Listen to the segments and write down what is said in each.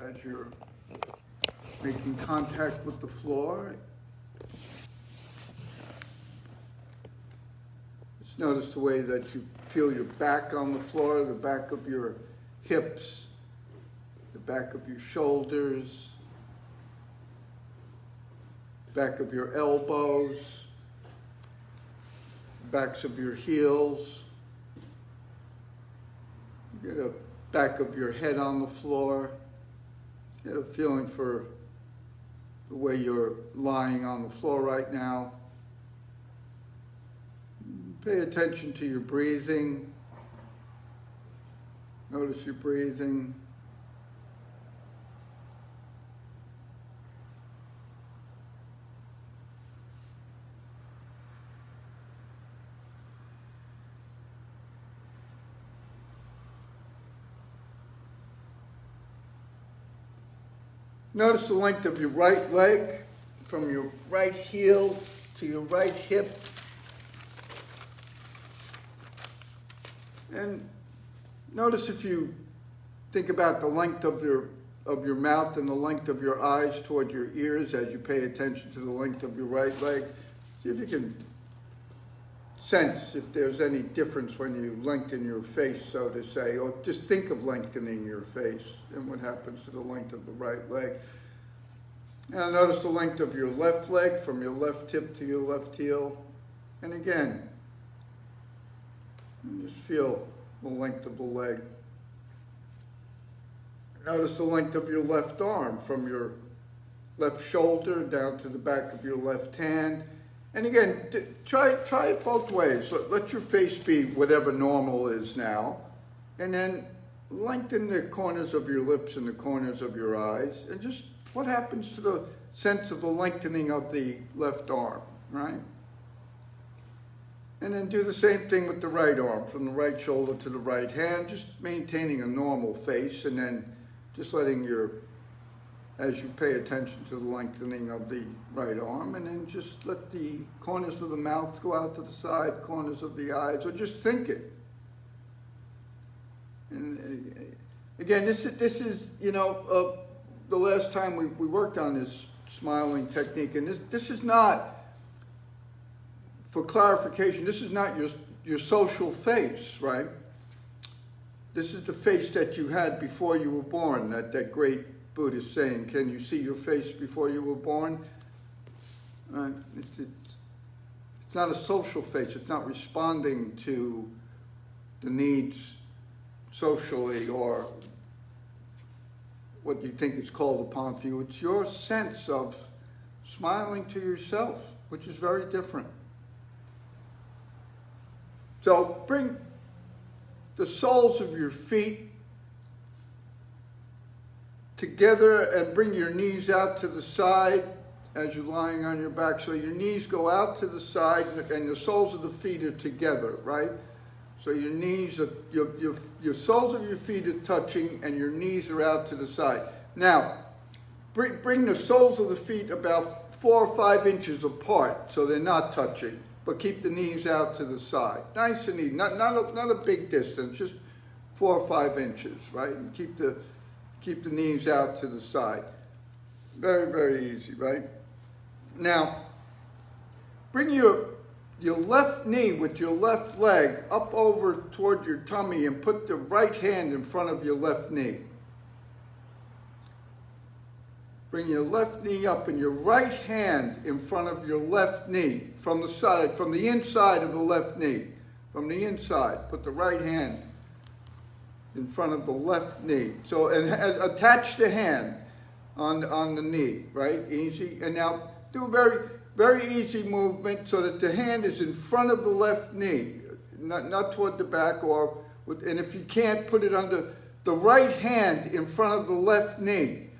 as you're making contact with the floor. Just notice the way that you feel your back on the floor, the back of your hips, the back of your shoulders, back of your elbows, backs of your heels. Get a back of your head on the floor. Get a feeling for the way you're lying on the floor right now. Pay attention to your breathing. Notice your breathing. Notice the length of your right leg, from your right heel to your right hip. And notice if you think about the length of your mouth and the length of your eyes toward your ears as you pay attention to the length of your right leg. See if you can sense if there's any difference when you lengthen your face, so to say, or just think of lengthening your face and what happens to the length of the right leg. Now notice the length of your left leg from your left hip to your left heel. And again, just feel the length of the leg. Notice the length of your left arm from your left shoulder down to the back of your left hand. And again, try it both ways. Let your face be whatever normal is now. And then lengthen the corners of your lips and the corners of your eyes. And just what happens to the sense of the lengthening of the left arm, right? And then do the same thing with the right arm, from the right shoulder to the right hand, just maintaining a normal face, and then just letting as you pay attention to the lengthening of the right arm, and then just let the corners of the mouth go out to the side, corners of the eyes, or just think it. And again, this is the last time we worked on this smiling technique, and this is not, for clarification, this is not your social face, right? This is the face that you had before you were born, that great Buddhist saying, can you see your face before you were born? It's not a social face. It's not responding to the needs socially or what you think is called upon for you. It's your sense of smiling to yourself, which is very different. So bring the soles of your feet together and bring your knees out to the side as you're lying on your back. So your knees go out to the side and the soles of the feet are together, right? So your knees are, your soles of your feet are touching and your knees are out to the side. Now, bring the soles of the feet about 4 or 5 inches apart so they're not touching, but keep the knees out to the side. Nice and easy, not a big distance, just 4 or 5 inches, right? And keep the knees out to the side. Very, very easy, right? Now, bring your left knee with your left leg up over toward your tummy and put the right hand in front of your left knee. Bring your left knee up and your right hand in front of your left knee from the side, from the inside of the left knee. From the inside, put the right hand in front of the left knee. So, and attach the hand on the knee, right? Easy. And now do a very, very easy movement so that the hand is in front of the left knee, not toward the back, and if you can't, put it under the right hand in front of the left knee.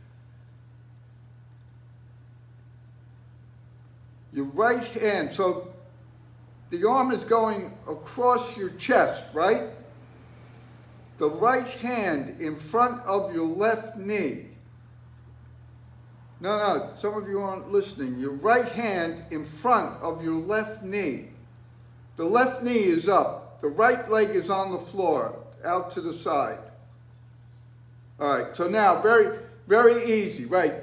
Your right hand, so the arm is going across your chest, right? The right hand in front of your left knee. No, some of you aren't listening. Your right hand in front of your left knee. The left knee is up. The right leg is on the floor, out to the side. All right, so now very, very easy, right?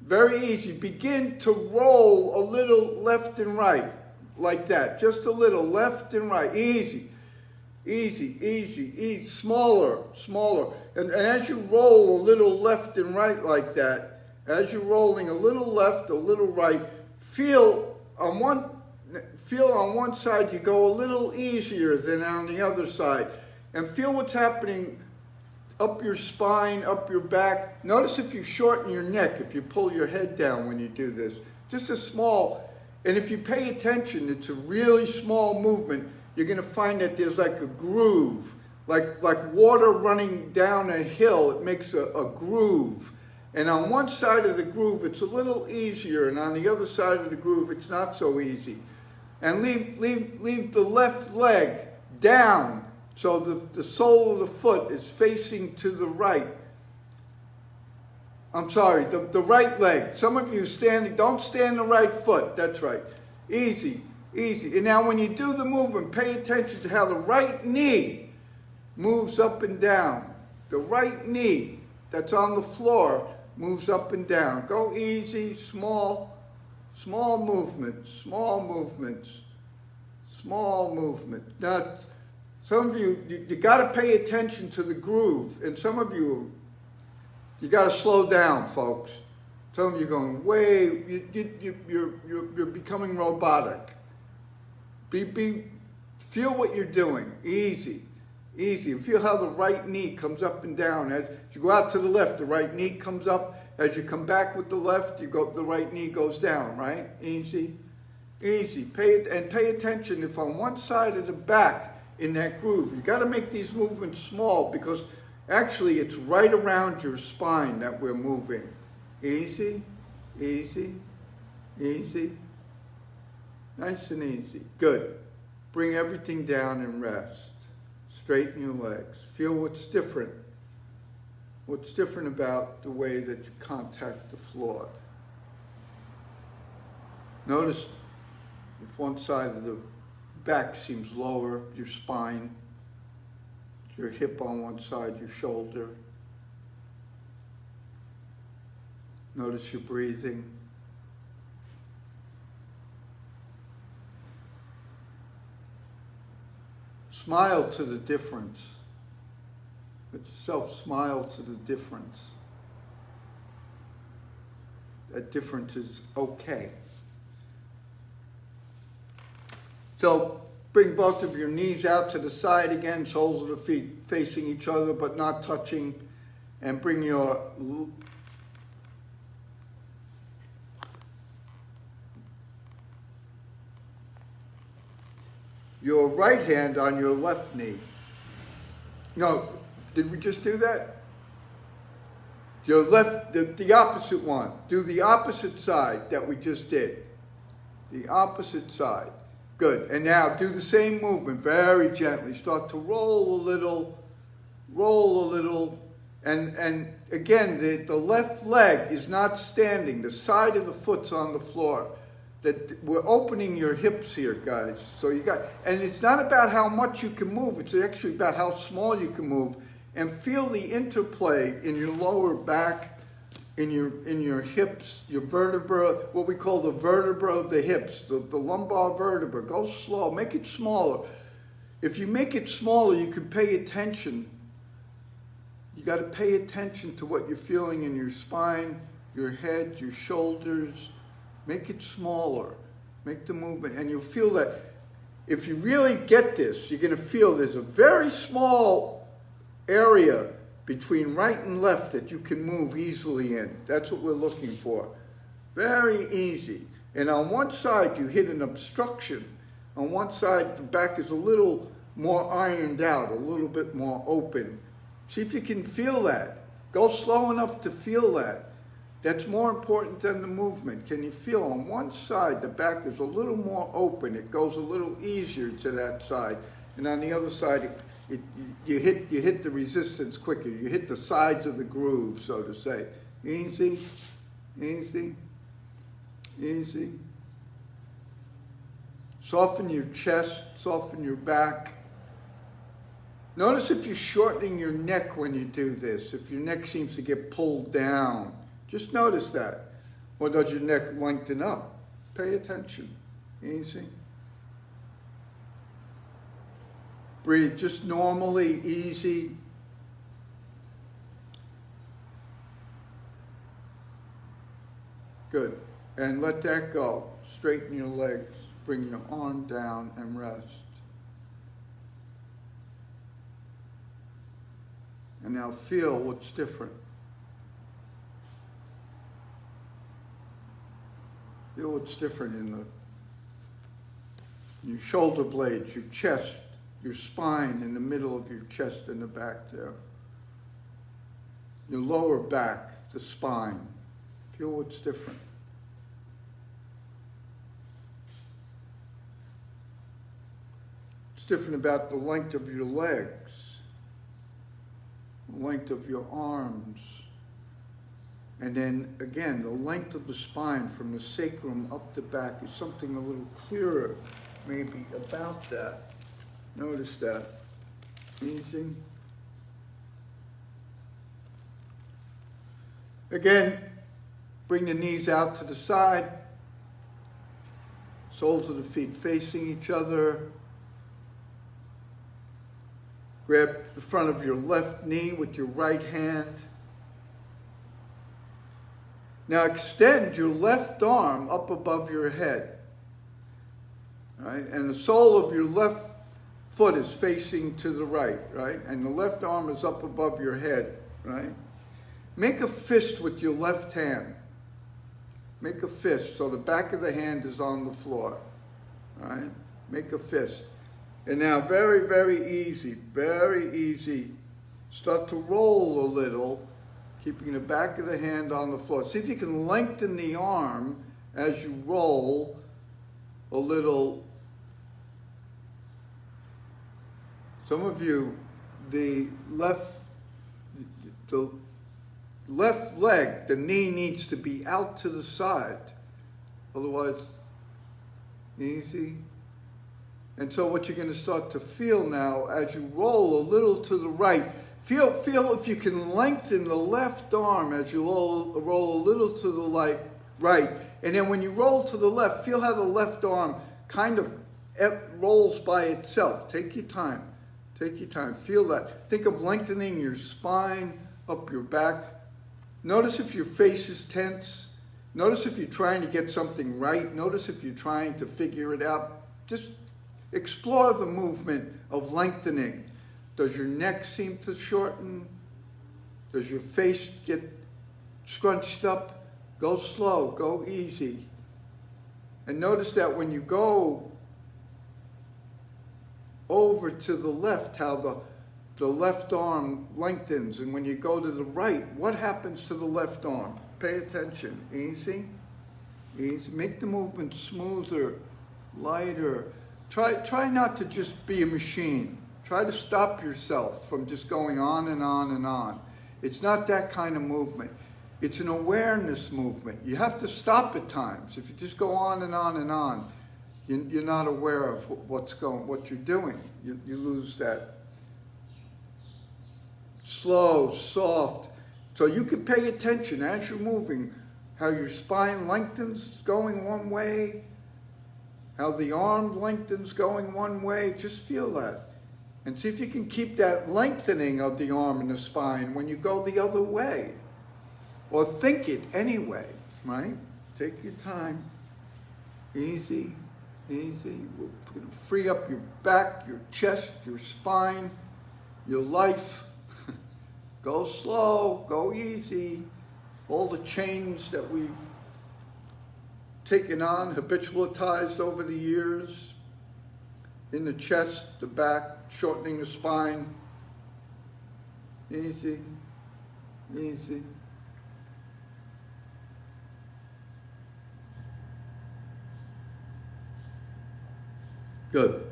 Very easy. Begin to roll a little left and right, like that. Just a little left and right. Easy, easy, easy, easy. Smaller, smaller. And as you roll a little left and right like that, as you're rolling a little left, a little right, feel on one side you go a little easier than on the other side. And feel what's happening up your spine, up your back. Notice if you shorten your neck, if you pull your head down when you do this. Just a small, and if you pay attention, it's a really small movement. You're going to find that there's like a groove, like water running down a hill. It makes a groove. And on one side of the groove, it's a little easier, and on the other side of the groove, it's not so easy. And leave the left leg down. So the sole of the foot is facing to the right. I'm sorry, the right leg. Some of you don't stand the right foot. That's right. Easy, easy. And now when you do the movement, pay attention to how the right knee moves up and down. The right knee that's on the floor moves up and down. Go easy, small movements, small movements, small movements. Now, some of you got to pay attention to the groove, and some of you got to slow down, folks. Some of you going way, you're becoming robotic. Feel what you're doing, easy, easy. And feel how the right knee comes up and down. As you go out to the left, the right knee comes up. As you come back with the left, the right knee goes down, right? Easy, easy. Pay attention if on one side of the back, in that groove. You got to make these movements small because actually it's right around your spine that we're moving. Easy, easy, easy. Nice and easy. Good. Bring everything down and rest. Straighten your legs. Feel what's different. What's different about the way that you contact the floor. Notice if one side of the back seems lower, your spine, your hip on one side, your shoulder. Notice your breathing. Smile to the difference. Let yourself smile to the difference. That difference is okay. So bring both of your knees out to the side again, soles of the feet facing each other but not touching, and bring your right hand on your left knee. No, did we just do that? Your left, the opposite one. Do the opposite side that we just did. The opposite side. Good. And now do the same movement very gently. Start to roll a little, and again, the left leg is not standing. The side of the foot's on the floor. That we're opening your hips here, guys. So and it's not about how much you can move. It's actually about how small you can move, and feel the interplay in your lower back, in your hips, your vertebra, what we call the vertebra of the hips, the lumbar vertebra. Go slow, make it smaller. If you make it smaller, you can pay attention. You got to pay attention to what you're feeling in your spine, your head, your shoulders. Make it smaller. Make the movement, and you'll feel that. If you really get this, you're going to feel there's a very small area between right and left that you can move easily in. That's what we're looking for. Very easy. And on one side, you hit an obstruction. On one side, the back is a little more ironed out, a little bit more open. See if you can feel that. Go slow enough to feel that. That's more important than the movement. Can you feel on one side, the back is a little more open. It goes a little easier to that side. And on the other side, you hit the resistance quicker. You hit the sides of the groove, so to say. Easy, easy, easy. Soften your chest, soften your back. Notice if you're shortening your neck when you do this, if your neck seems to get pulled down. Just notice that. Or does your neck lengthen up? Pay attention. Easy. Breathe just normally, easy. Good. And let that go. Straighten your legs. Bring your arm down and rest. And now feel what's different. Feel what's different in your shoulder blades, your chest, your spine, in the middle of your chest and the back there. Your lower back, the spine. Feel what's different. What's different about the length of your legs, the length of your arms, and then again, the length of the spine from the sacrum up the back is something a little clearer maybe about that. Notice that. Easy. Again, bring the knees out to the side. Soles of the feet facing each other. Grab the front of your left knee with your right hand. Now extend your left arm up above your head. Right? And the sole of your left foot is facing to the right, right? And the left arm is up above your head, right? Make a fist with your left hand. Make a fist so the back of the hand is on the floor, right? Make a fist. And now very, very easy. Start to roll a little, keeping the back of the hand on the floor. See if you can lengthen the arm as you roll a little. Some of you, the left leg, the knee needs to be out to the side. Otherwise, easy. And so what you're going to start to feel now as you roll a little to the right, feel if you can lengthen the left arm as you roll a little to the right. And then when you roll to the left, feel how the left arm kind of rolls by itself. Take your time. Take your time. Feel that. Think of lengthening your spine up your back. Notice if your face is tense. Notice if you're trying to get something right. Notice if you're trying to figure it out. Just explore the movement of lengthening. Does your neck seem to shorten? Does your face get scrunched up? Go slow, go easy. And notice that when you go over to the left, how the left arm lengthens. And when you go to the right, what happens to the left arm? Pay attention. Easy. Easy. Make the movement smoother, lighter. Try not to just be a machine. Try to stop yourself from just going on and on and on. It's not that kind of movement. It's an awareness movement. You have to stop at times. If you just go on and on and on, you're not aware of what you're doing. You lose that. Slow, soft. So you can pay attention as you're moving, how your spine lengthens going one way, how the arm lengthens going one way. Just feel that. And see if you can keep that lengthening of the arm and the spine when you go the other way. Or think it anyway, right? Take your time. Easy, easy. We're going to free up your back, your chest, your spine, your life. Go slow, go easy. All the chains that we've taken on, habitualized over the years, in the chest, the back, shortening the spine. Easy, easy. Good.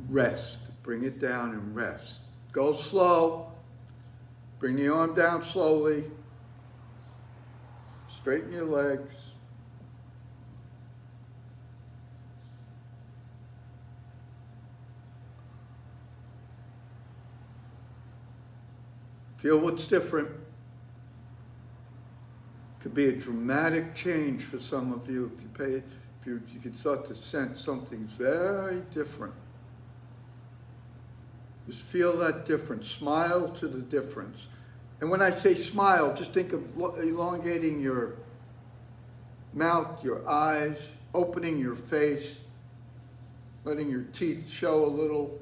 Rest. Bring it down and rest. Go slow. Bring the arm down slowly. Straighten your legs. Feel what's different. Could be a dramatic change for some of you if you pay. If you can start to sense something's very different. Just feel that difference. Smile to the difference. And when I say smile, just think of elongating your mouth, your eyes, opening your face, letting your teeth show a little.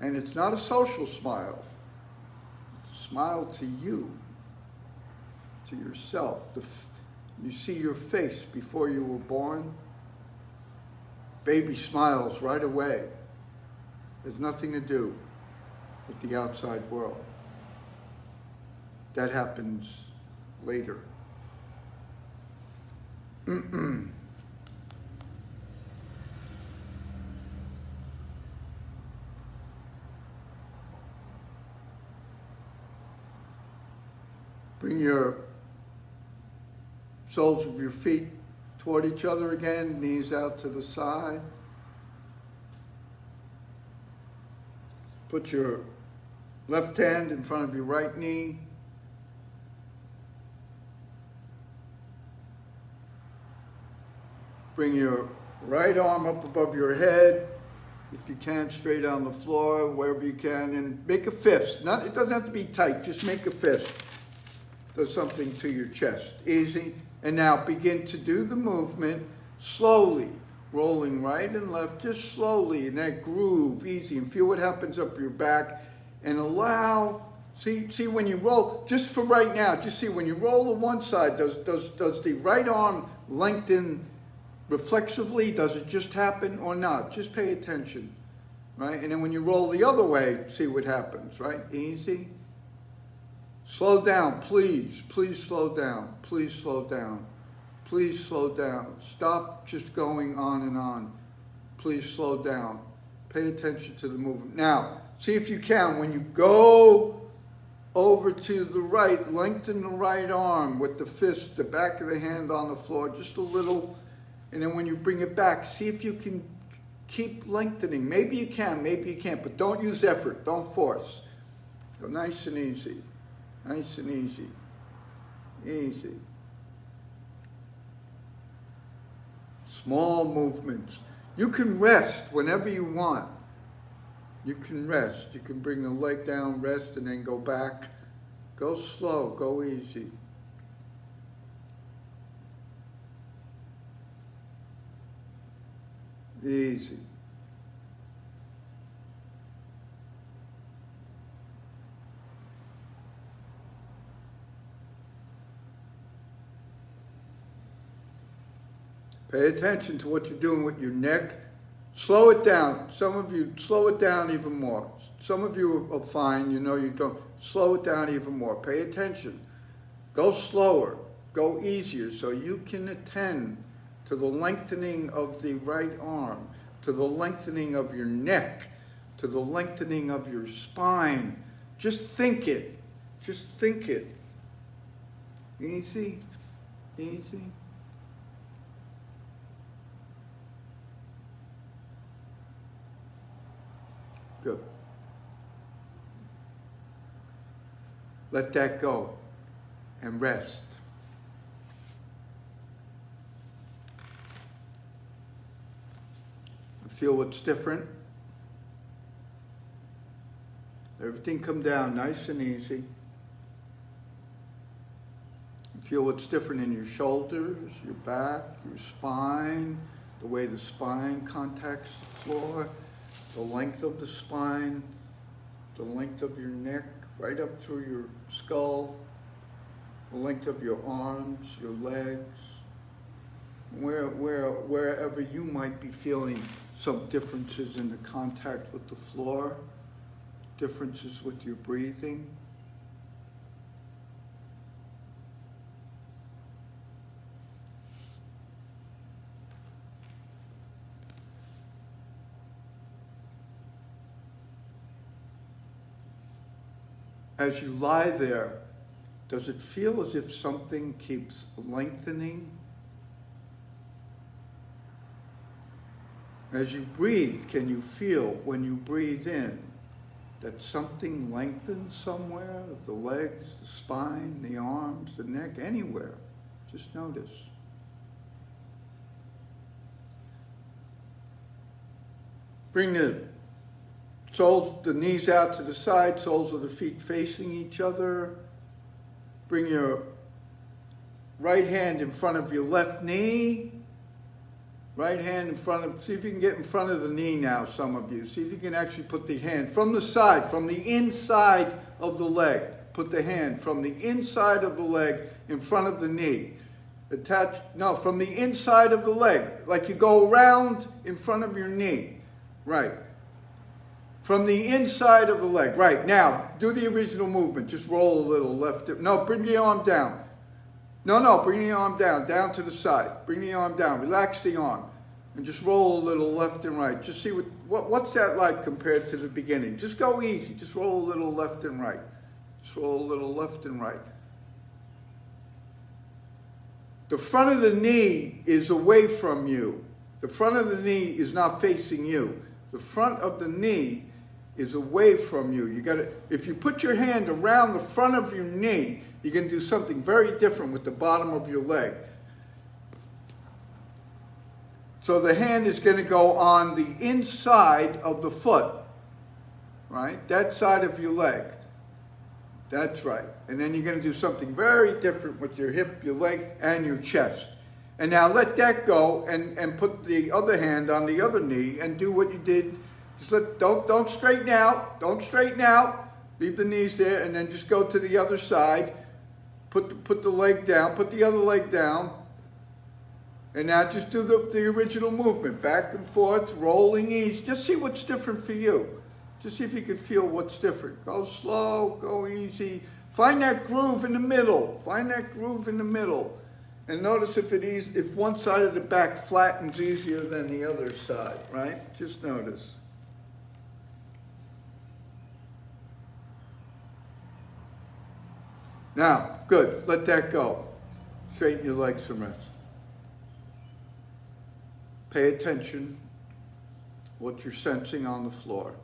And it's not a social smile. It's a smile to you, to yourself. You see your face before you were born. Baby smiles right away. There's nothing to do with the outside world. That happens later. Bring your soles of your feet toward each other again, knees out to the side. Put your left hand in front of your right knee. Bring your right arm up above your head, if you can, straight on the floor, wherever you can, and make a fist. It doesn't have to be tight, just make a fist. Does something to your chest. Easy. And now begin to do the movement slowly, rolling right and left, just slowly in that groove, easy. And feel what happens up your back. And allow, see when you roll, just for right now, just see when you roll to one side, does the right arm lengthen reflexively? Does it just happen or not? Just pay attention, right? And then when you roll the other way, see what happens, right? Easy. Slow down, please. Please slow down. Please slow down. Please slow down. Stop just going on and on. Please slow down. Pay attention to the movement. Now, see if you can, when you go over to the right, lengthen the right arm with the fist, the back of the hand on the floor, just a little. And then when you bring it back, see if you can keep lengthening. Maybe you can, maybe you can't, but don't use effort. Don't force. Go nice and easy. Nice and easy. Easy. Small movements. You can rest whenever you want. You can rest. You can bring the leg down, rest, and then go back. Go slow. Go easy. Easy. Pay attention to what you're doing with your neck. Slow it down. Some of you, slow it down even more. Some of you are fine, you know you don't. Slow it down even more. Pay attention. Go slower. Go easier so you can attend to the lengthening of the right arm, to the lengthening of your neck, to the lengthening of your spine. Just think it. Just think it. Easy. Easy. Good. Let that go and rest. Feel what's different. Everything come down nice and easy. Feel what's different in your shoulders, your back, your spine, the way the spine contacts the floor, the length of the spine, the length of your neck, right up through your skull, the length of your arms, your legs, wherever you might be feeling some differences in the contact with the floor, differences with your breathing. As you lie there, does it feel as if something keeps lengthening? As you breathe, can you feel when you breathe in that something lengthens somewhere, the legs, the spine, the arms, the neck, anywhere. Just notice. Bring the soles, the knees out to the side, soles of the feet facing each other. Bring your right hand in front of your left knee. Right hand in front of, see if you can get in front of the knee now, some of you. See if you can actually put the hand from the side, from the inside of the leg. Put the hand from the inside of the leg in front of the knee. Attach, no, from the inside of the leg, like you go around in front of your knee. Right. From the inside of the leg. Right. Now, do the original movement. Just roll a little left. No, bring the arm down. No, bring the arm down to the side. Bring the arm down, relax the arm, and just roll a little left and right. Just see what's that like compared to the beginning. Just go easy, just roll a little left and right. Just roll a little left and right. The front of the knee is away from you. The front of the knee is not facing you. The front of the knee is away from you. You gotta, if you put your hand around the front of your knee, you're going to do something very different with the bottom of your leg. So the hand is going to go on the inside of the foot, right? That side of your leg. That's right. And then you're going to do something very different with your hip, your leg, and your chest. And now let that go and put the other hand on the other knee and do what you did. Just don't straighten out. Don't straighten out. Leave the knees there and then just go to the other side. Put the leg down, put the other leg down, and now just do the original movement, back and forth, rolling easy. Just see what's different for you. Just see if you can feel what's different. Go slow, go easy. Find that groove in the middle. Find that groove in the middle. And notice if one side of the back flattens easier than the other side, right? Just notice. Now, good, let that go. Straighten your legs some rest. Pay attention what you're sensing on the floor.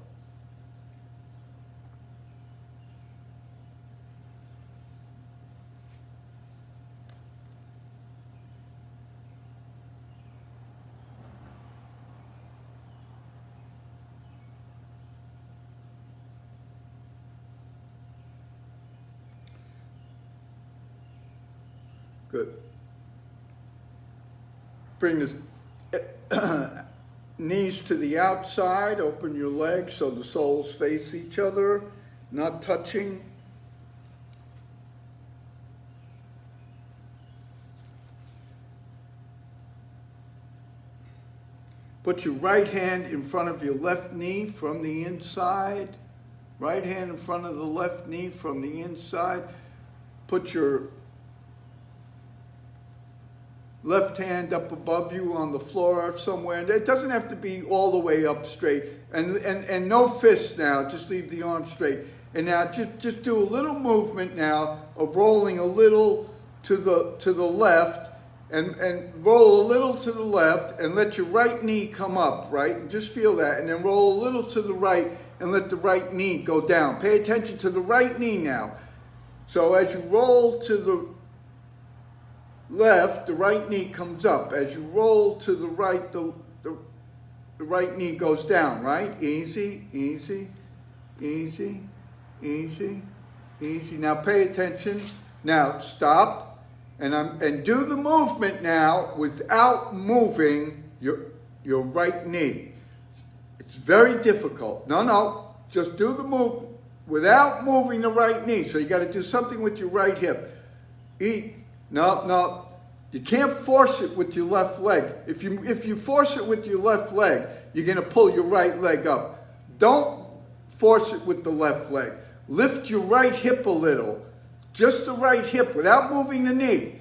Good. Bring the knees to the outside. Open your legs so the soles face each other, not touching. Put your right hand in front of your left knee from the inside. Right hand in front of the left knee from the inside. Put your left hand up above you on the floor somewhere. It doesn't have to be all the way up straight. And no fists now, just leave the arm straight. And now just do a little movement now of rolling a little to the left and roll a little to the left and let your right knee come up, right? And just feel that. And then roll a little to the right and let the right knee go down. Pay attention to the right knee now. So as you roll to the left, the right knee comes up. As you roll to the right, the right knee goes down, right? Easy, easy, easy, easy, easy. Now pay attention. Now stop and do the movement now without moving your right knee. It's very difficult. No, just do the move without moving the right knee. So you got to do something with your right hip. No, you can't force it with your left leg. If you force it with your left leg, you're going to pull your right leg up. Don't force it with the left leg. Lift your right hip a little, just the right hip, without moving the knee.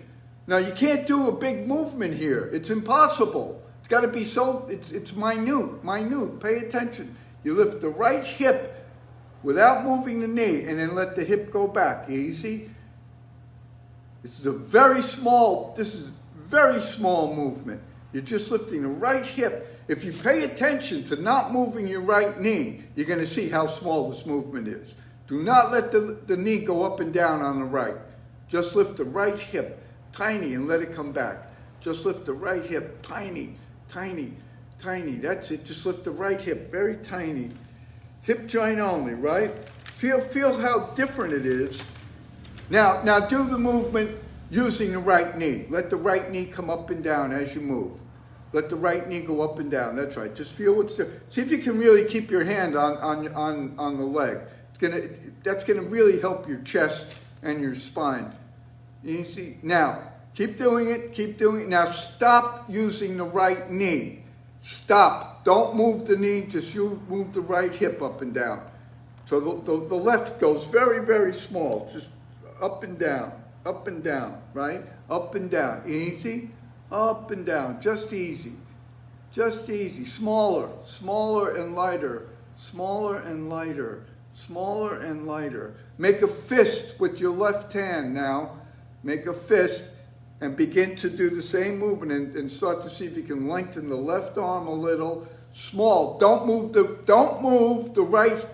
Now you can't do a big movement here. It's impossible. It's got to be so. It's minute. Pay attention. You lift the right hip without moving the knee, and then let the hip go back. Easy. This is a very small movement. You're just lifting the right hip If you pay attention to not moving your right knee, you're going to see how small this movement is. Do not let the knee go up and down on the right. Just lift the right hip, tiny, and let it come back. Just lift the right hip, tiny, tiny, tiny. That's it. Just lift the right hip, very tiny. Hip joint only, right? Feel how different it is. Now do the movement using the right knee. Let the right knee come up and down as you move. Let the right knee go up and down. That's right. Just feel what's there. See if you can really keep your hand on the leg. That's gonna really help your chest and your spine. Easy. Now, keep doing it. Keep doing it. Now stop using the right knee. Stop. Don't move the knee. Just you move the right hip up and down. So the left goes very, very small. Just up and down, right? Up and down. Easy. Up and down. Just easy. Just easy. Smaller. Smaller and lighter. Smaller and lighter. Smaller and lighter. Make a fist with your left hand now. Make a fist and begin to do the same movement and start to see if you can lengthen the left arm a little. Small. Don't move the right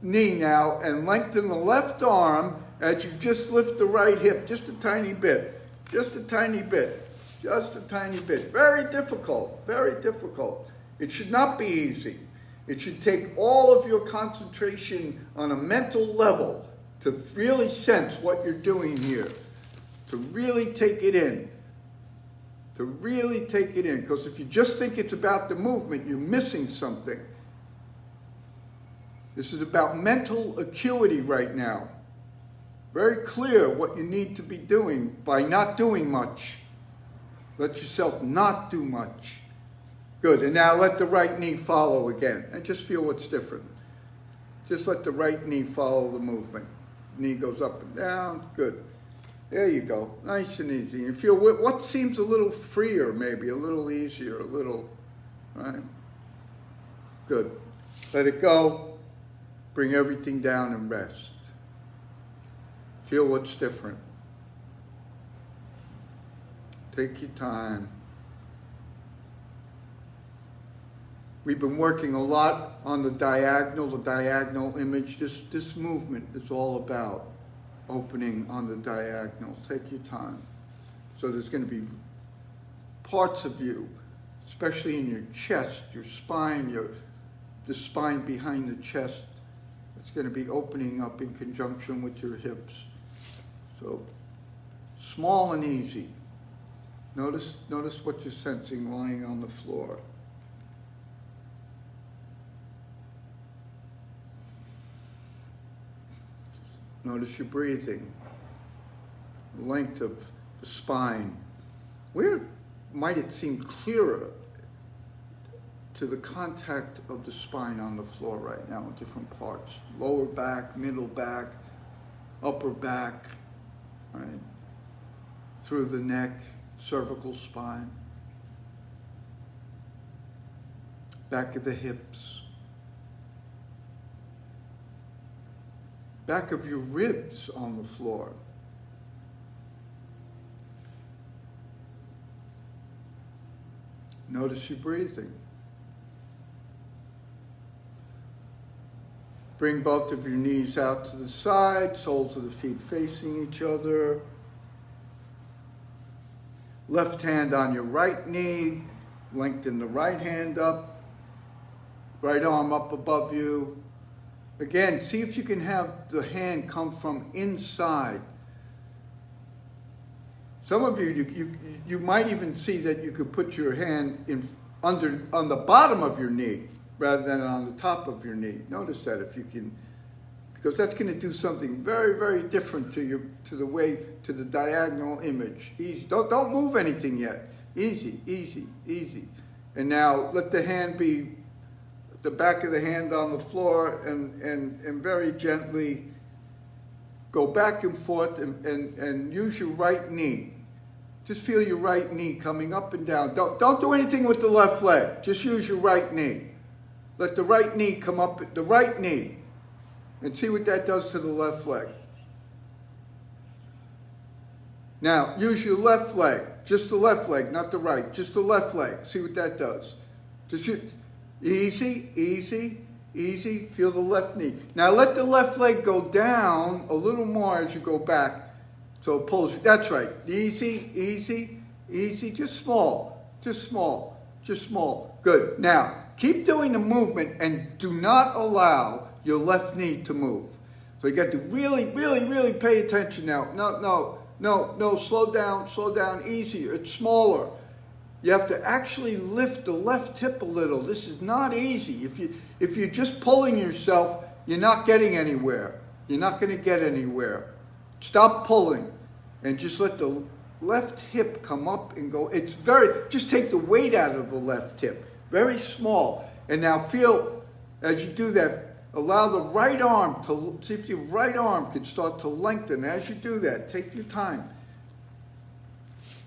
knee now, and lengthen the left arm as you just lift the right hip just a tiny bit. Just a tiny bit. Just a tiny bit. Very difficult. Very difficult. It should not be easy. It should take all of your concentration on a mental level to really sense what you're doing here. To really take it in. To really take it in. Because if you just think it's about the movement, you're missing something. This is about mental acuity right now. Very clear what you need to be doing by not doing much. Let yourself not do much. Good. And now let the right knee follow again. And just feel what's different. Just let the right knee follow the movement. Knee goes up and down. Good. There you go. Nice and easy. You feel what seems a little freer, maybe, a little easier, a little, right? Good. Let it go. Bring everything down and rest. Feel what's different. Take your time. We've been working a lot on the diagonal image. This movement is all about opening on the diagonal. Take your time. So there's going to be parts of you, especially in your chest, your spine, the spine behind the chest. It's going to be opening up in conjunction with your hips. So small and easy. Notice what you're sensing lying on the floor. Notice your breathing, the length of the spine. Where might it seem clearer to the contact of the spine on the floor right now in different parts? Lower back, middle back, upper back, right? Through the neck, cervical spine, back of the hips, back of your ribs on the floor. Notice your breathing. Bring both of your knees out to the side, soles of the feet facing each other. Left hand on your right knee, lengthen the right hand up, right arm up above you. Again, see if you can have the hand come from inside. Some of you might even see that you could put your hand on the bottom of your knee rather than on the top of your knee. Notice that if you can, because that's going to do something very, very different to the diagonal image. Easy. Don't move anything yet. Easy, easy, easy. And now let the hand be the back of the hand on the floor and very gently go back and forth and use your right knee. Just feel your right knee coming up and down. Don't do anything with the left leg. Just use your right knee. Let the right knee come up, the right knee, and see what that does to the left leg. Now, use your left leg, just the left leg, not the right, just the left leg. See what that does. Just easy, easy, easy. Feel the left knee. Now let the left leg go down a little more as you go back. So it pulls you. That's right. Easy, easy, easy. Just small, just small, just small. Good. Now, keep doing the movement and do not allow your left knee to move. So you got to really, really, really pay attention now. No, slow down, easier. It's smaller. You have to actually lift the left hip a little. This is not easy. If you're just pulling yourself, you're not getting anywhere. You're not going to get anywhere. Stop pulling and just let the left hip come up and go. Just take the weight out of the left hip. Very small. And now feel, as you do that, allow the right arm to, see if your right arm can start to lengthen. As you do that, take your time.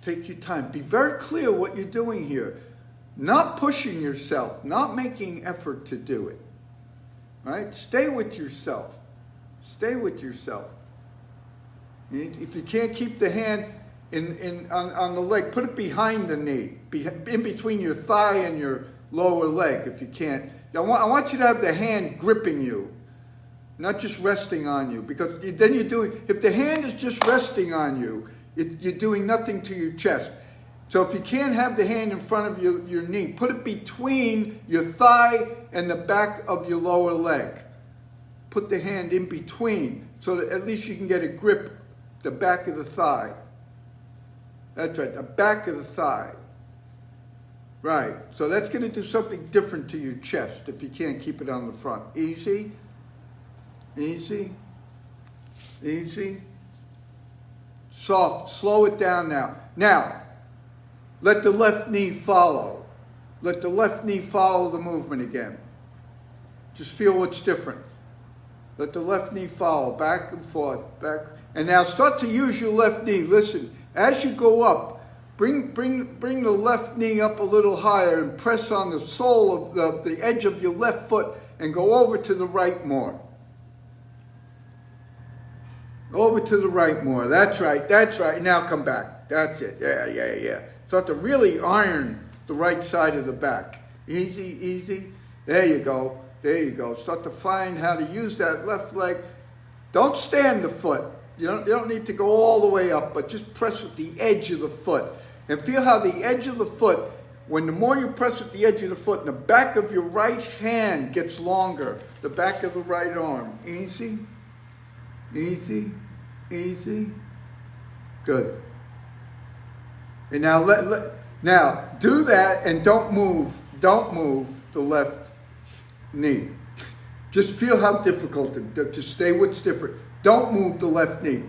Take your time. Be very clear what you're doing here. Not pushing yourself, not making effort to do it. Right? Stay with yourself. Stay with yourself. If you can't keep the hand on the leg, put it behind the knee, in between your thigh and your lower leg if you can't. I want you to have the hand gripping you, not just resting on you, because then you're doing, if the hand is just resting on you, you're doing nothing to your chest. So if you can't have the hand in front of your knee, put it between your thigh and the back of your lower leg. Put the hand in between so that at least you can get a grip, the back of the thigh. That's right, the back of the thigh. Right, so that's going to do something different to your chest if you can't keep it on the front. Easy, easy, easy. Soft, slow it down now. Now, let the left knee follow. Let the left knee follow the movement again. Just feel what's different. Let the left knee follow, back and forth, back. And now start to use your left knee. Listen, as you go up, bring the left knee up a little higher and press on the sole of the edge of your left foot and go over to the right more. Over to the right more. That's right, that's right. Now come back. That's it. Yeah. Start to really iron the right side of the back. Easy, easy. There you go. There you go. Start to find how to use that left leg. Don't stand the foot. You don't need to go all the way up, but just press with the edge of the foot. And feel how the edge of the foot, when the more you press with the edge of the foot, and the back of your right hand gets longer. The back of the right arm. Easy, easy, easy. Good. And now now do that and don't move the left knee. Just feel how difficult it is to stay what's different. Don't move the left knee.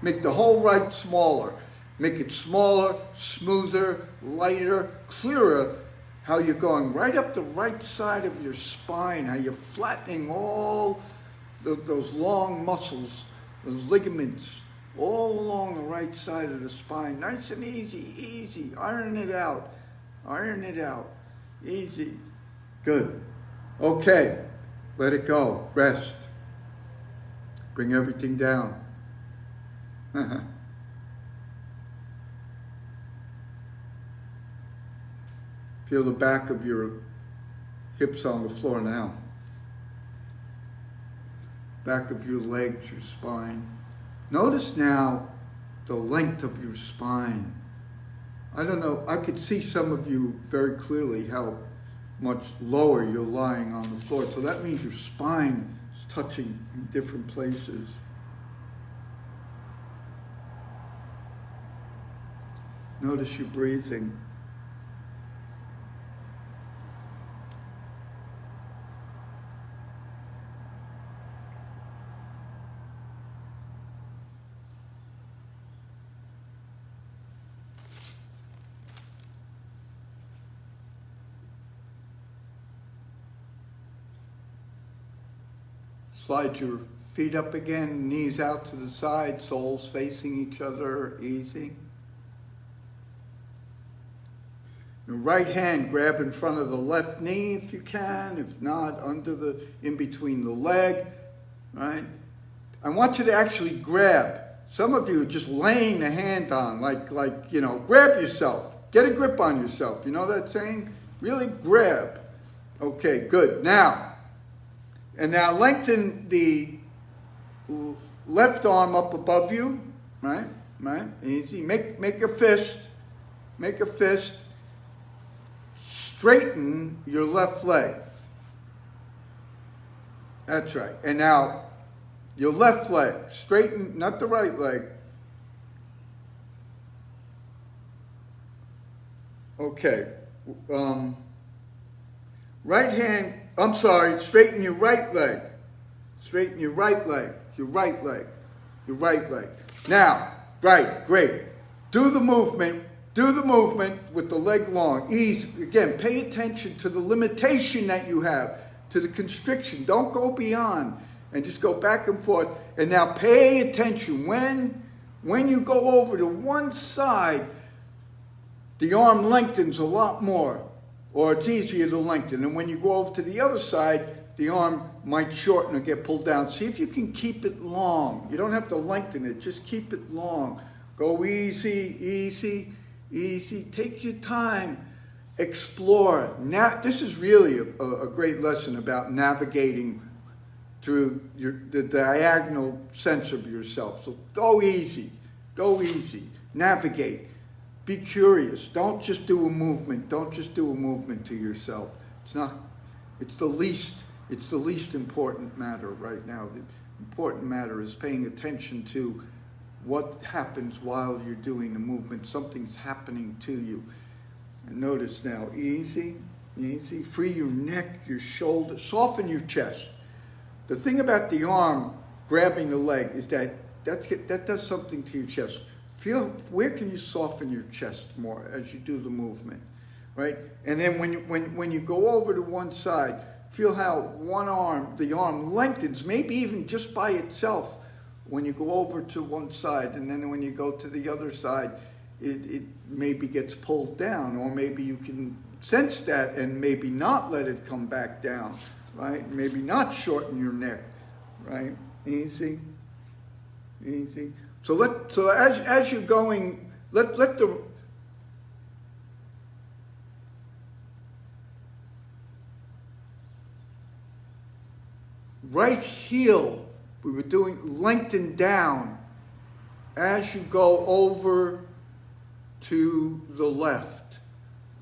Make the whole right smaller. Make it smaller, smoother, lighter, clearer. How you're going right up the right side of your spine. How you're flattening all those long muscles, those ligaments, all along the right side of the spine. Nice and easy, easy. Iron it out. Iron it out. Easy. Good. Okay. Let it go. Rest. Bring everything down. Feel the back of your hips on the floor now. Back of your legs, your spine. Notice now the length of your spine. I don't know, I could see some of you very clearly how much lower you're lying on the floor. So that means your spine is touching in different places. Notice your breathing. Slide your feet up again, knees out to the side, soles facing each other, easy. Your right hand grab in front of the left knee if you can, if not, in between the leg, right? I want you to actually grab. Some of you are just laying the hand on, like grab yourself. Get a grip on yourself. You know that saying? Really grab. Okay, good. Now, and now lengthen the left arm up above you, right? Right? Easy. Make a fist. Make a fist. Straighten your left leg. That's right. And now, your left leg. Straighten, not the right leg. Okay. Right hand, I'm sorry, straighten your right leg. Straighten your right leg. Your right leg. Your right leg. Now, right, great. Do the movement with the leg long. Easy. Again, pay attention to the limitation that you have, to the constriction. Don't go beyond, and just go back and forth. And now pay attention. When you go over to one side, the arm lengthens a lot more, or it's easier to lengthen. And when you go over to the other side, the arm might shorten or get pulled down. See if you can keep it long. You don't have to lengthen it, just keep it long. Go easy, easy, easy. Take your time. Explore. Now, this is really a great lesson about navigating through the diagonal sense of yourself. So go easy, navigate. Be curious. Don't just do a movement. Don't just do a movement to yourself. It's the least important matter right now. The important matter is paying attention to what happens while you're doing the movement. Something's happening to you. And notice now, easy, easy. Free your neck, your shoulder, soften your chest. The thing about the arm grabbing the leg is that does something to your chest. Feel, where can you soften your chest more as you do the movement, right? And then when you go over to one side, feel how the arm lengthens, maybe even just by itself when you go over to one side, and then when you go to the other side, it maybe gets pulled down, or maybe you can sense that and maybe not let it come back down, right? Maybe not shorten your neck, right? Easy, easy. So as you're going, let the right heel, we were doing, lengthen down as you go over to the left.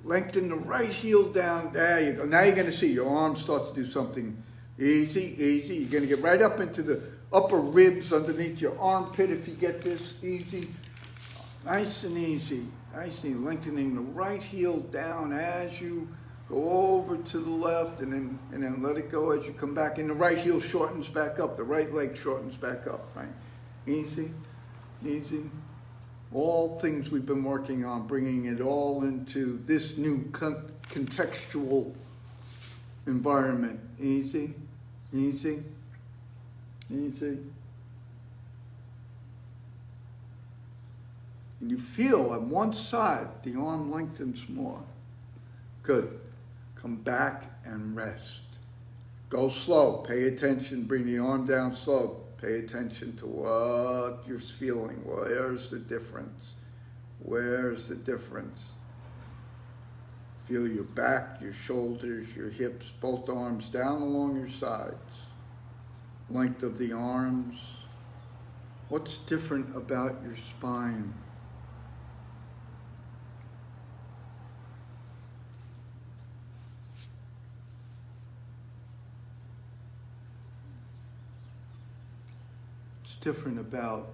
Lengthen the right heel down. There you go. Now you're going to see your arm starts to do something easy, easy. You're going to get right up into the upper ribs underneath your armpit if you get this. Easy. Nice and easy. Nice and easy. Lengthening the right heel down as you go over to the left, and then let it go as you come back. And the right heel shortens back up. The right leg shortens back up, right? Easy, easy. All things we've been working on, bringing it all into this new contextual environment. Easy, easy, easy. And you feel on one side, the arm lengthens more. Good. Come back and rest. Go slow. Pay attention. Bring the arm down slow. Pay attention to what you're feeling. Where's the difference? Where's the difference? Feel your back, your shoulders, your hips, both arms down along your sides. Length of the arms. What's different about your spine? Different about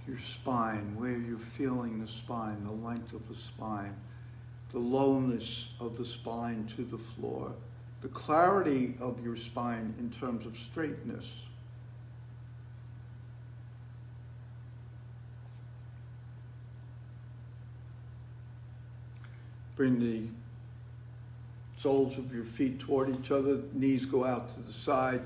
your spine, where you're feeling the spine, the length of the spine, the lowness of the spine to the floor, the clarity of your spine in terms of straightness. Bring the soles of your feet toward each other, knees go out to the side,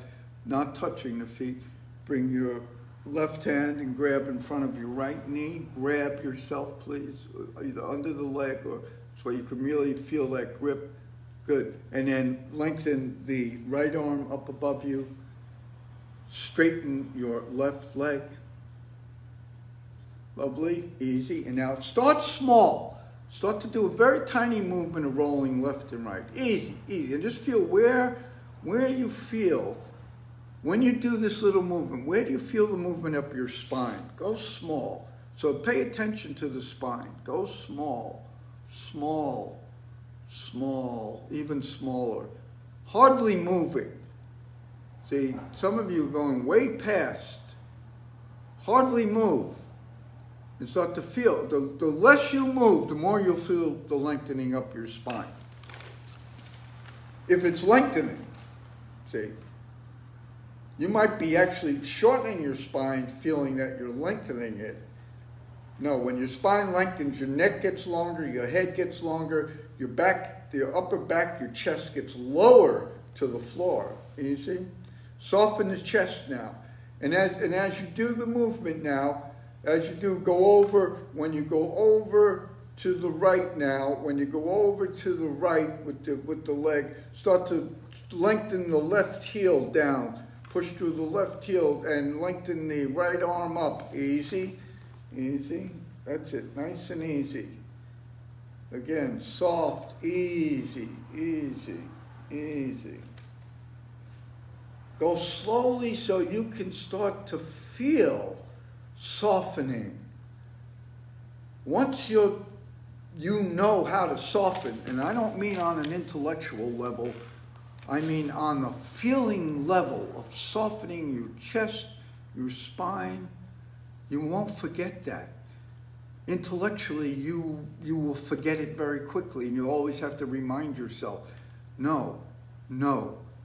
not touching the feet. Bring your left hand and grab in front of your right knee. Grab yourself, please, either under the leg or so you can really feel that grip. Good. And then lengthen the right arm up above you. Straighten your left leg. Lovely, easy. And now start small. Start to do a very tiny movement of rolling left and right. Easy, easy. And just feel where you feel, when you do this little movement, where do you feel the movement up your spine? Go small. So pay attention to the spine. Go small, small, small, even smaller. Hardly moving. See, some of you are going way past. Hardly move. And start to feel. The less you move, the more you'll feel the lengthening up your spine. If it's lengthening, see, you might be actually shortening your spine, feeling that you're lengthening it. No, when your spine lengthens, your neck gets longer, your head gets longer, your back, your upper back, your chest gets lower to the floor. You see? Soften the chest now. And as you do the movement now, as you do, when you go over to the right now, when you go over to the right with the leg, start to lengthen the left heel down. Push through the left heel and lengthen the right arm up. Easy, easy. That's it, nice and easy. Again, soft, easy, easy, easy. Go slowly so you can start to feel softening. Once you know how to soften, and I don't mean on an intellectual level, I mean on the feeling level of softening your chest, your spine, you won't forget that. Intellectually, you will forget it very quickly, and you always have to remind yourself, no.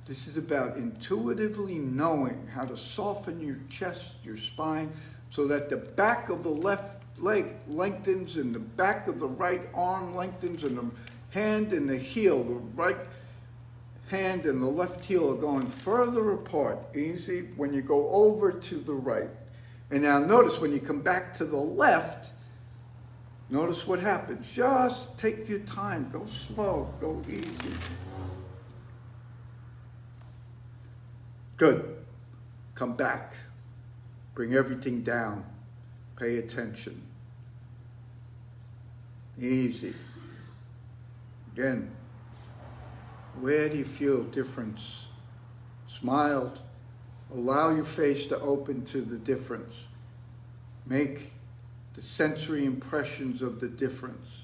This is about intuitively knowing how to soften your chest, your spine, so that the back of the left leg lengthens and the back of the right arm lengthens and the hand and the heel, the right hand and the left heel are going further apart. Easy when you go over to the right. And now notice when you come back to the left, notice what happens. Just take your time. Go slow. Go easy. Good. Come back. Bring everything down. Pay attention. Easy. Again, where do you feel difference? Smile. Allow your face to open to the difference. Make the sensory impressions of the difference.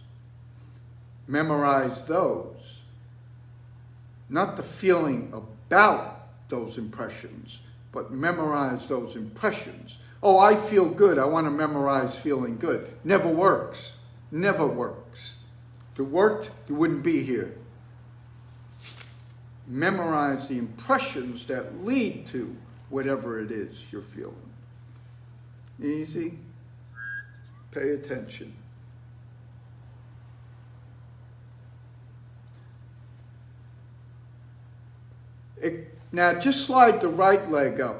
Memorize those. Not the feeling about those impressions, but memorize those impressions. Oh, I feel good. I want to memorize feeling good. Never works. Never works. If it worked, you wouldn't be here. Memorize the impressions that lead to whatever it is you're feeling. Easy. Pay attention. Now just slide the right leg up.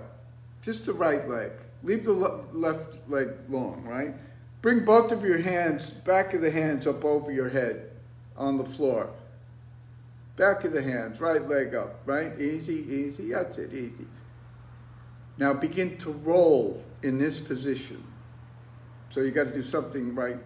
Just the right leg. Leave the left leg long, right? Bring both of your hands, back of the hands up over your head on the floor. Back of the hands, right leg up, right? Easy, easy. That's it, easy. Now begin to roll in this position. So you got to do something right.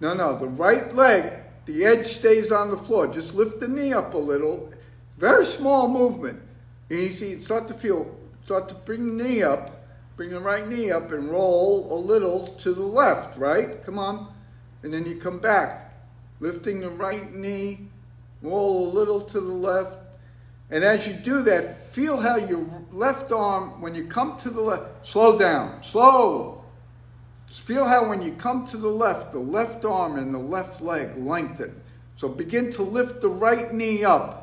No, the right leg, the edge stays on the floor. Just lift the knee up a little. Very small movement. Easy. Start to bring the knee up. Bring the right knee up and roll a little to the left, right? Come on. And then you come back. Lifting the right knee. Roll a little to the left. And as you do that, feel how your left arm, when you come to the left, slow down. Slow. Just feel how when you come to the left arm and the left leg lengthen. So begin to lift the right knee up.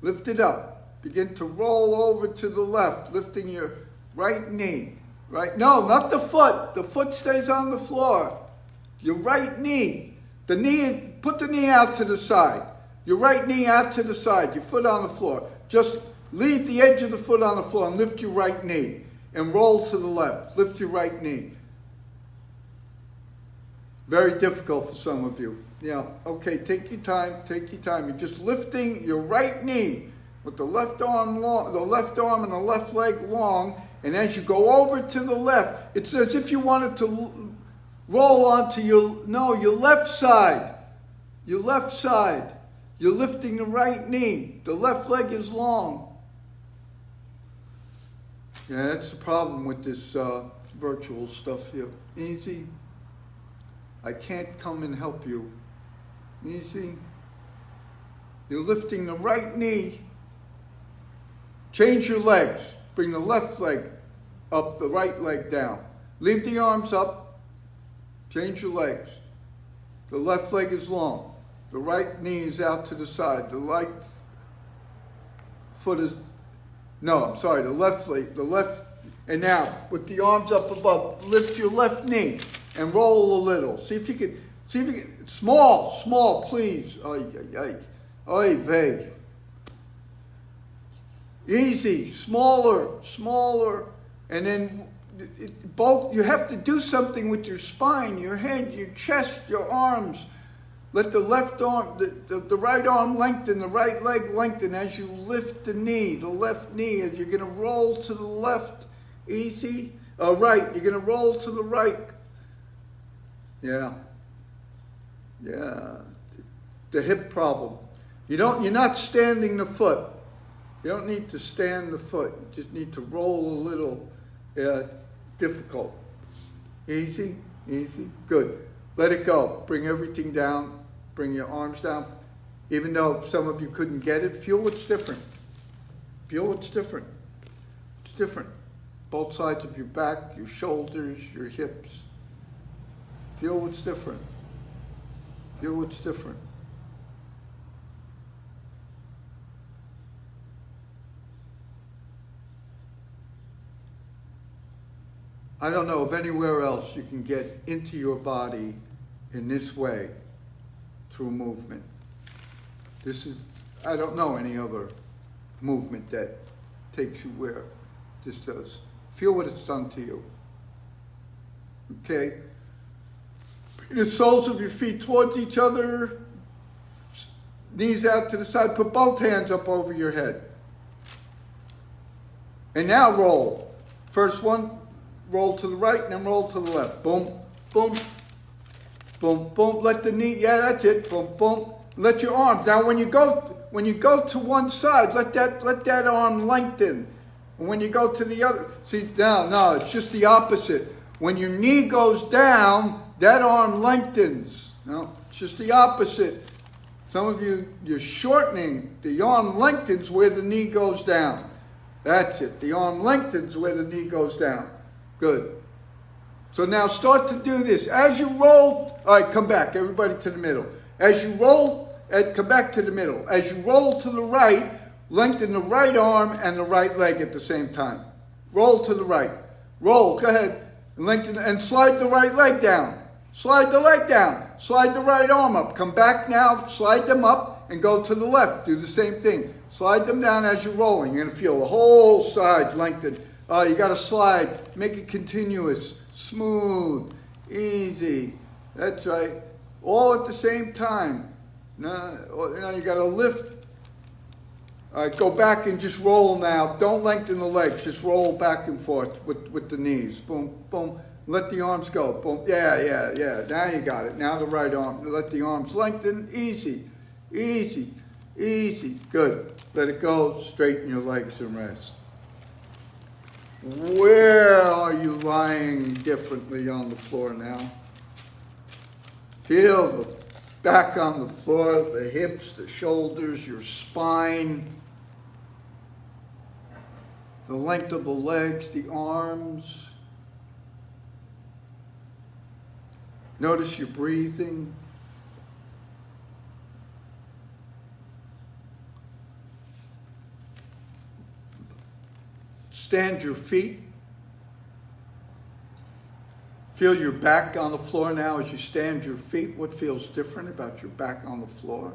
Lift it up. Begin to roll over to the left, lifting your right knee. Right? No, not the foot. The foot stays on the floor. Your right knee. Put the knee out to the side. Your right knee out to the side. Your foot on the floor. Just leave the edge of the foot on the floor and lift your right knee. And roll to the left. Lift your right knee. Very difficult for some of you. Yeah, okay, take your time. You're just lifting your right knee with the left arm long, the left arm and the left leg long, and as you go over to the left, it's as if you wanted to Roll onto your left side. Your left side. You're lifting the right knee. The left leg is long. Yeah, that's the problem with this virtual stuff here. Easy. I can't come and help you. Easy. You're lifting the right knee. Change your legs. Bring the left leg up, the right leg down. Leave the arms up. Change your legs. The left leg is long. The right knee is out to the side. The right foot is, no, I'm sorry, the left leg, and now with the arms up above, lift your left knee and roll a little. See if you can, small, please. Oy vey. Easy, smaller, and then both, you have to do something with your spine, your head, your chest, your arms. Let the left arm, the right arm lengthen, the right leg lengthen as you lift the knee, the left knee, as you're going to roll to the left, easy, right, you're going to roll to the right. Yeah, the hip problem. You're not standing the foot. You don't need to stand the foot. You just need to roll a little. Difficult. Easy, good. Let it go. Bring everything down. Bring your arms down. Even though some of you couldn't get it, feel what's different. It's different. Both sides of your back, your shoulders, your hips. Feel what's different. I don't know of anywhere else you can get into your body in this way through movement. I don't know any other movement that takes you where this does. Feel what it's done to you. Okay? Bring the soles of your feet towards each other, knees out to the side, put both hands up over your head. And now roll. First one, roll to the right and then roll to the left. Boom, boom, boom, boom. Let the knee, that's it. Boom, boom. Let your arms. Now when you go to one side, let that arm lengthen. And when you go to the other, see, no, it's just the opposite. When your knee goes down, that arm lengthens. No, it's just the opposite. Some of you're shortening. The arm lengthens where the knee goes down. That's it. The arm lengthens where the knee goes down. Good. So now start to do this. As you roll, all right, come back, everybody to the middle. As you roll, come back to the middle. As you roll to the right, lengthen the right arm and the right leg at the same time. Roll to the right. Roll, go ahead. Lengthen and slide the right leg down. Slide the leg down. Slide the right arm up. Come back now, slide them up and go to the left. Do the same thing. Slide them down as you're rolling. You're going to feel the whole side lengthen. You got to slide. Make it continuous, smooth, easy. That's right. All at the same time. Now you got to lift. All right, go back and just roll now. Don't lengthen the legs. Just roll back and forth with the knees. Boom, boom. Let the arms go. Boom. Yeah. Now you got it. Now the right arm. Let the arms lengthen. Easy. Good. Let it go. Straighten your legs and rest. Where are you lying differently on the floor now? Feel the back on the floor, the hips, the shoulders, your spine, the length of the legs, the arms. Notice your breathing. Stand your feet. Feel your back on the floor now as you stand your feet. What feels different about your back on the floor?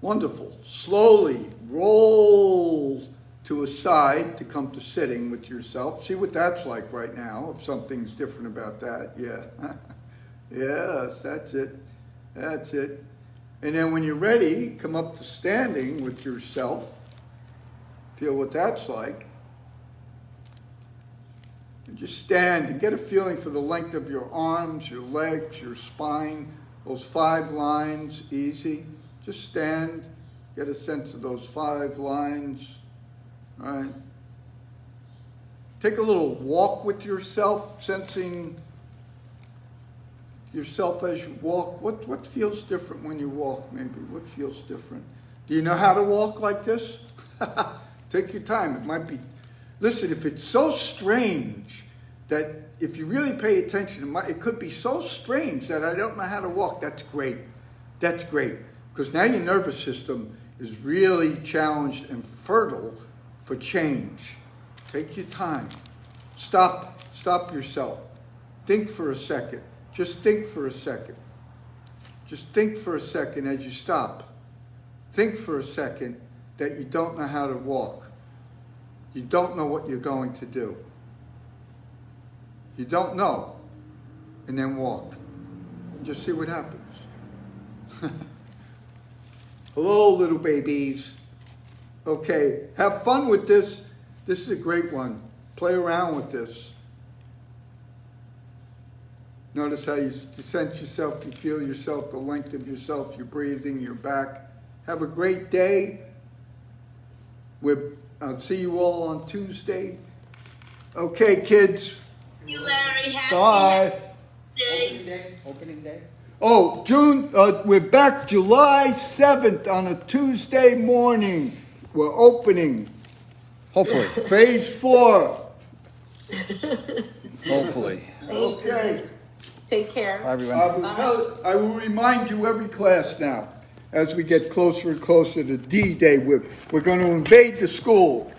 Wonderful. Slowly roll to a side to come to sitting with yourself. See what that's like right now, if something's different about that. Yeah. Yes, that's it. And then when you're ready, come up to standing with yourself. Feel what that's like. And just stand and get a feeling for the length of your arms, your legs, your spine, those 5 lines, easy. Just stand, get a sense of those 5 lines, all right? Take a little walk with yourself, sensing yourself as you walk. What feels different when you walk, maybe? What feels different? Do you know how to walk like this? Take your time. It might be... Listen, if it's so strange that if you really pay attention, it could be so strange that I don't know how to walk. That's great. That's great. Because now your nervous system is really challenged and fertile for change. Take your time. Stop yourself. Think for a second. Just think for a second. Just think for a second as you stop. Think for a second that you don't know how to walk. You don't know what you're going to do. You don't know. And then walk. Just see what happens. Hello, little babies. Okay, have fun with this. This is a great one. Play around with this. Notice how you sense yourself, you feel yourself, the length of yourself, your breathing, your back. Have a great day. I'll see you all on Tuesday. Okay, kids. Thank you, Larry. Happy Bye. day. Opening day. Oh, we're back July 7th on a Tuesday morning. We're opening. Hopefully. Phase 4. Hopefully. Okay. Take care. Bye, everyone. I will remind you every class now, as we get closer and closer to D-Day, we're going to invade the school.